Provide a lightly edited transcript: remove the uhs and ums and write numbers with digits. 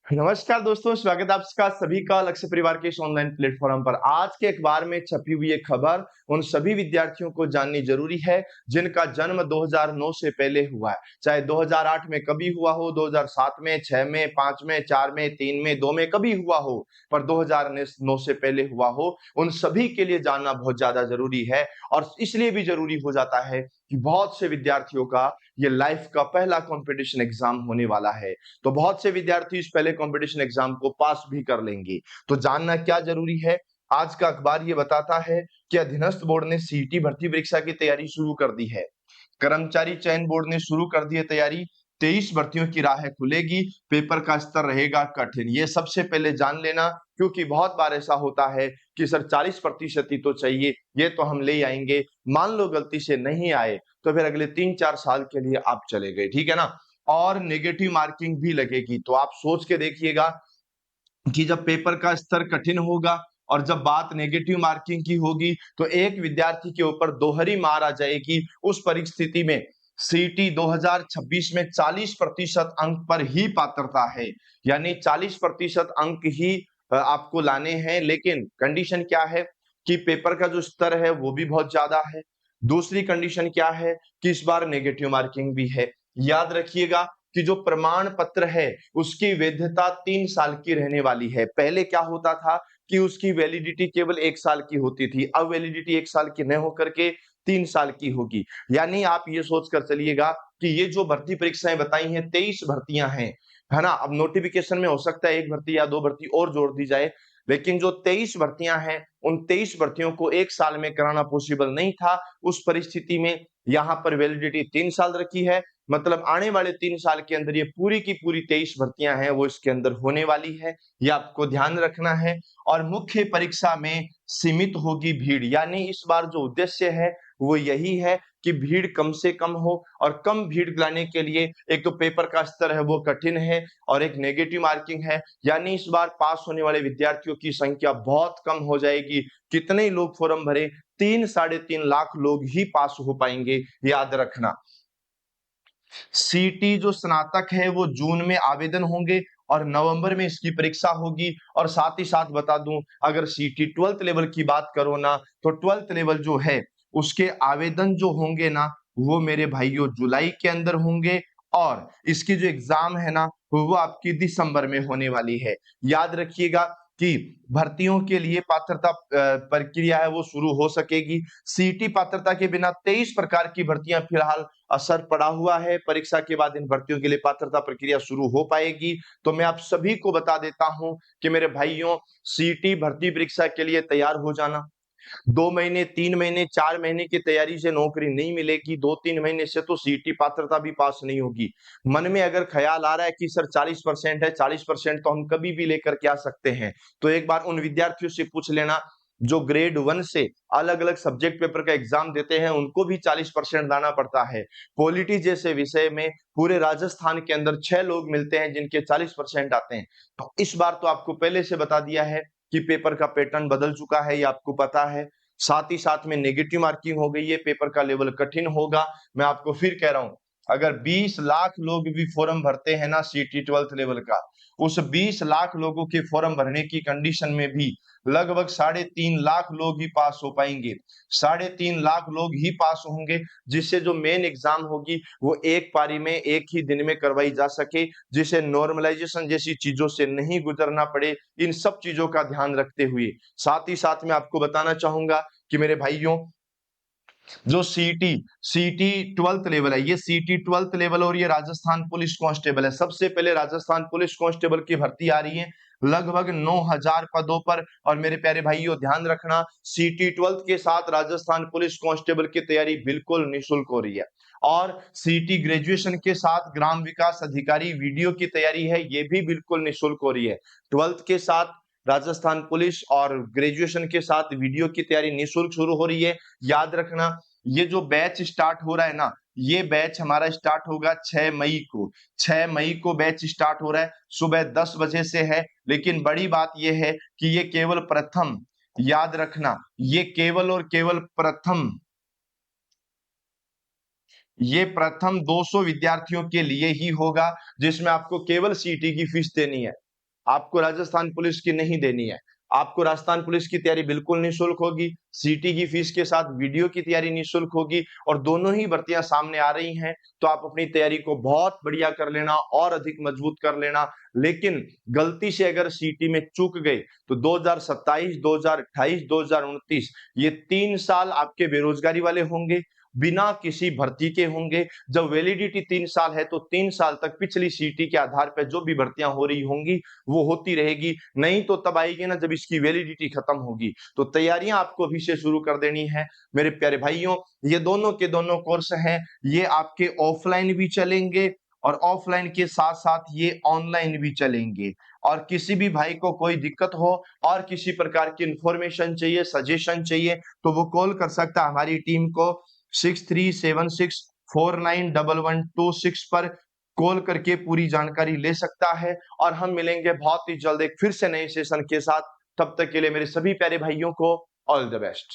नमस्कार दोस्तों, स्वागत है आपका सभी का लक्ष्य परिवार के इस ऑनलाइन प्लेटफॉर्म पर। आज के अखबार में छपी हुई एक खबर उन सभी विद्यार्थियों को जाननी जरूरी है जिनका जन्म 2009 से पहले हुआ है। चाहे 2008 में कभी हुआ हो, 2007 में, 6 में, 5 में, 4 में, 3 में, 2 में कभी हुआ हो, पर 2009 से पहले हुआ हो, उन सभी के लिए जानना बहुत ज्यादा जरूरी है। और इसलिए भी जरूरी हो जाता है कि बहुत से विद्यार्थियों का ये लाइफ का पहला कंपटीशन एग्जाम होने वाला है। तो बहुत से विद्यार्थी इस पहले कंपटीशन एग्जाम को पास भी कर लेंगे। तो जानना क्या जरूरी है, आज का अखबार ये बताता है कि अधीनस्थ बोर्ड ने सीईटी भर्ती परीक्षा की तैयारी शुरू कर दी है। कर्मचारी चयन बोर्ड ने शुरू कर दी है तैयारी। 23 भर्तियों की राह खुलेगी, पेपर का स्तर रहेगा कठिन। ये सबसे पहले जान लेना, क्योंकि बहुत बार ऐसा होता है कि सर 40% ही तो चाहिए, ये तो हम ले आएंगे। मान लो गलती से नहीं आए तो फिर अगले 3-4 साल के लिए आप चले गए, ठीक है ना। और नेगेटिव मार्किंग भी लगेगी। तो आप सोच के देखिएगा कि जब पेपर का स्तर कठिन होगा और जब बात नेगेटिव मार्किंग की होगी तो एक विद्यार्थी के ऊपर दोहरी मार आ जाएगी। उस परिस्थिति में सीटी 2026 में 40% अंक पर ही पात्रता है, यानी 40% अंक ही आपको लाने हैं। लेकिन कंडीशन क्या है कि पेपर का जो स्तर है वो भी बहुत ज्यादा है। दूसरी कंडीशन क्या है कि इस बार नेगेटिव मार्किंग भी है। याद रखिएगा कि जो प्रमाण पत्र है उसकी वैधता 3 साल की रहने वाली है। पहले क्या होता था कि उसकी वैलिडिटी केवल 1 साल की होती थी, अब वैलिडिटी 1 साल की न होकर के 3 साल की होगी। यानी आप ये सोचकर चलिएगा कि ये जो भर्ती परीक्षाएं बताई हैं, 23 भर्तियां हैं, है ना। अब नोटिफिकेशन में हो सकता है 1 भर्ती या 2 भर्ती और जोड़ दी जाए, लेकिन जो 23 भर्तियां हैं उन 23 भर्तियों को 1 साल में कराना पॉसिबल नहीं था। उस परिस्थिति में यहाँ पर वैलिडिटी 3 साल रखी है। मतलब आने वाले 3 साल के अंदर ये पूरी की पूरी 23 भर्तियां हैं वो इसके अंदर होने वाली है। ये आपको ध्यान रखना है। और मुख्य परीक्षा में सीमित होगी भीड़, यानी इस बार जो उद्देश्य है वो यही है कि भीड़ कम से कम हो। और कम भीड़ लाने के लिए एक तो पेपर का स्तर है वो कठिन है और एक नेगेटिव मार्किंग है, यानी इस बार पास होने वाले विद्यार्थियों की संख्या बहुत कम हो जाएगी। कितने लोग फॉर्म भरे? 3-3.5 लाख लोग ही पास हो पाएंगे, याद रखना। सीटी जो स्नातक है वो जून में आवेदन होंगे और नवंबर में इसकी परीक्षा होगी। और साथ ही साथ बता दूं, अगर सीटी 12th लेवल की बात करो ना, तो 12th लेवल जो है उसके आवेदन जो होंगे ना, वो मेरे भाइयों जुलाई के अंदर होंगे। और इसकी जो एग्जाम है ना वो आपकी दिसंबर में होने वाली है। याद रखिएगा कि भर्तियों के लिए पात्रता प्रक्रिया है वो शुरू हो सकेगी। सीटी पात्रता के बिना 23 प्रकार की भर्तियां फिलहाल असर पड़ा हुआ है। परीक्षा के बाद इन भर्तियों के लिए पात्रता प्रक्रिया शुरू हो पाएगी। तो मैं आप सभी को बता देता हूं कि मेरे भाइयों, सीटी भर्ती परीक्षा के लिए तैयार हो जाना। 2 महीने, 3 महीने, 4 महीने की तैयारी से नौकरी नहीं मिलेगी। 2-3 महीने से तो सीटी पात्रता भी पास नहीं होगी। मन में अगर ख्याल आ रहा है कि सर 40% है, 40% तो हम कभी भी लेकर के आ सकते हैं, तो एक बार उन विद्यार्थियों से पूछ लेना जो ग्रेड 1 से अलग अलग सब्जेक्ट पेपर का एग्जाम देते हैं, उनको भी 40% लाना पड़ता है। पॉलिटी जैसे विषय में पूरे राजस्थान के अंदर 6 लोग मिलते हैं जिनके 40% आते हैं। तो इस बार तो आपको पहले से बता दिया है कि पेपर का पैटर्न बदल चुका है, ये आपको पता है। साथ ही साथ में नेगेटिव मार्किंग हो गई है, पेपर का लेवल कठिन होगा। मैं आपको फिर कह रहा हूं, अगर 20 लाख लोग भी फॉर्म भरते हैं ना सीटी 12th लेवल का, उस 20 लाख लोगों के फॉर्म भरने की कंडीशन में भी लगभग 3.5 लाख लोग ही पास हो पाएंगे। 3.5 लाख लोग ही पास होंगे, जिससे जो मेन एग्जाम होगी वो एक पारी में एक ही दिन में करवाई जा सके, जिसे नॉर्मलाइजेशन जैसी चीजों से नहीं गुजरना पड़े। इन सब चीजों का ध्यान रखते हुए साथ ही साथ मैं आपको बताना चाहूंगा कि मेरे भाइयों, जो सीटी 12th लेवल है, ये सीटी 12th लेवल और ये राजस्थान पुलिस कांस्टेबल है। सबसे पहले राजस्थान पुलिस कांस्टेबल की भर्ती आ रही है लगभग 9,000 पदों पर। और मेरे प्यारे भाइयों ध्यान रखना, सीटी 12th के साथ राजस्थान पुलिस कांस्टेबल की तैयारी बिल्कुल निःशुल्क हो रही है। और सीटी ग्रेजुएशन के साथ ग्राम विकास अधिकारी वीडियो की तैयारी है, ये भी बिल्कुल निःशुल्क हो रही है। 12th के साथ राजस्थान पुलिस और ग्रेजुएशन के साथ वीडियो की तैयारी निःशुल्क शुरू हो रही है। याद रखना, ये जो बैच स्टार्ट हो रहा है ना, ये बैच हमारा स्टार्ट होगा 6 मई को। 6 मई को बैच स्टार्ट हो रहा है, सुबह 10 बजे से है। लेकिन बड़ी बात यह है कि ये केवल प्रथम, याद रखना, ये केवल और केवल प्रथम, ये प्रथम 200 विद्यार्थियों के लिए ही होगा, जिसमें आपको केवल सीटी की फीस देनी है। आपको राजस्थान पुलिस की नहीं देनी है। आपको राजस्थान पुलिस की तैयारी बिल्कुल निःशुल्क होगी। सीटी की फीस के साथ वीडियो की तैयारी निःशुल्क होगी और दोनों ही भर्तियां सामने आ रही हैं, तो आप अपनी तैयारी को बहुत बढ़िया कर लेना और अधिक मजबूत कर लेना। लेकिन गलती से अगर सीटी में चूक गए तो 2027, 2028, 2029 ये 3 साल आपके बेरोजगारी वाले होंगे, बिना किसी भर्ती के होंगे। जब वैलिडिटी 3 साल है तो 3 साल तक पिछली सीटी के आधार पर जो भी भर्तियां हो रही होंगी वो होती रहेगी। नहीं तो तब आएगी ना जब इसकी वैलिडिटी खत्म होगी। तो तैयारियां आपको अभी से शुरू कर देनी है मेरे प्यारे भाइयों। ये दोनों के दोनों कोर्स हैं, ये आपके ऑफलाइन भी चलेंगे और ऑफलाइन के साथ साथ ये ऑनलाइन भी चलेंगे। और किसी भी भाई को कोई दिक्कत हो और किसी प्रकार की इंफॉर्मेशन चाहिए, सजेशन चाहिए, तो वो कॉल कर सकता है हमारी टीम को 6376491126 पर कॉल करके पूरी जानकारी ले सकता है। और हम मिलेंगे बहुत ही जल्द एक फिर से नए सेशन के साथ। तब तक के लिए मेरे सभी प्यारे भाइयों को ऑल द बेस्ट।